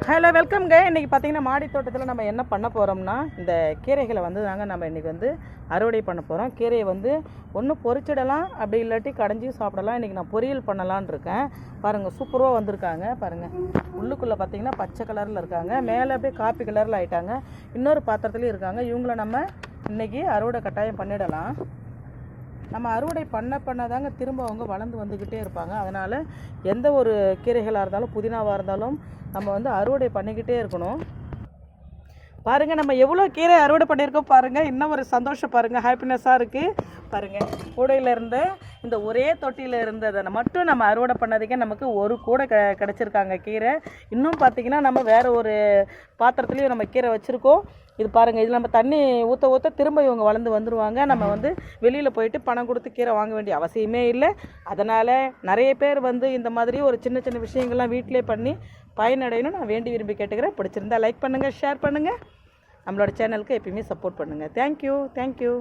Hello வெல்கம்ங்க. இன்றைக்கி பார்த்தீங்கன்னா மாடி தோட்டத்தில் நம்ம என்ன பண்ண போகிறோம்னா, இந்த கீரைகளை வந்து நம்ம இன்றைக்கி வந்து அறுவடை பண்ண போகிறோம். கீரையை வந்து ஒன்று பொரிச்சிடலாம், அப்படி இல்லாட்டி கடைஞ்சியும் சாப்பிடலாம். இன்றைக்கி நான் பொரியல் பண்ணலான்னு இருக்கேன். பாருங்கள், சூப்பராக வந்திருக்காங்க. பாருங்கள், உள்ளுக்குள்ளே பார்த்தீங்கன்னா பச்சை கலரில் இருக்காங்க, மேலே அப்படியே காப்பி கலரில் ஆகிட்டாங்க. இன்னொரு பாத்திரத்துலேயும் இருக்காங்க. இவங்கள நம்ம இன்றைக்கி அறுவடை கட்டாயம் பண்ணிடலாம். நம்ம அறுவடை பண்ண தாங்க திரும்ப அவங்க வளர்ந்து வந்துக்கிட்டே இருப்பாங்க. அதனால் எந்த ஒரு கீரைகளாக இருந்தாலும், புதினாவாக இருந்தாலும் நம்ம வந்து அறுவடை பண்ணிக்கிட்டே இருக்கணும். பாருங்கள், நம்ம எவ்வளோ கீரை அறுவடை பண்ணியிருக்கோம் பாருங்கள். இன்னும் ஒரு சந்தோஷம் பாருங்கள், ஹாப்பினஸ்ஸாக இருக்குது. பாருங்கள், கூடையில் இருந்த இந்த ஒரே தொட்டியில் இருந்ததை மட்டும் நம்ம அறுவடை பண்ணதுக்கே நமக்கு ஒரு கூடை கிடச்சிருக்காங்க கீரை. இன்னும் பார்த்திங்கன்னா நம்ம வேறு ஒரு பாத்திரத்துலேயும் நம்ம கீரை வச்சுருக்கோம். இது பாருங்கள், இதில் நம்ம தண்ணி ஊற்ற திரும்ப இவங்க வளர்ந்து வந்துடுவாங்க. நம்ம வந்து வெளியில் போயிட்டு பணம் கொடுத்து கீரை வாங்க வேண்டிய அவசியமே இல்லை. அதனால் நிறைய பேர் வந்து இந்த மாதிரி ஒரு சின்ன சின்ன விஷயங்கள்லாம் வீட்டிலே பண்ணி பயனடையணும் நான் வேண்டி விரும்பி கேட்டுக்கிறேன். பிடிச்சிருந்தா லைக் பண்ணுங்கள், ஷேர் பண்ணுங்கள். நம்மளோட சேனலுக்கு எப்பயுமே சப்போர்ட் பண்ணுங்கள். தேங்க்யூ.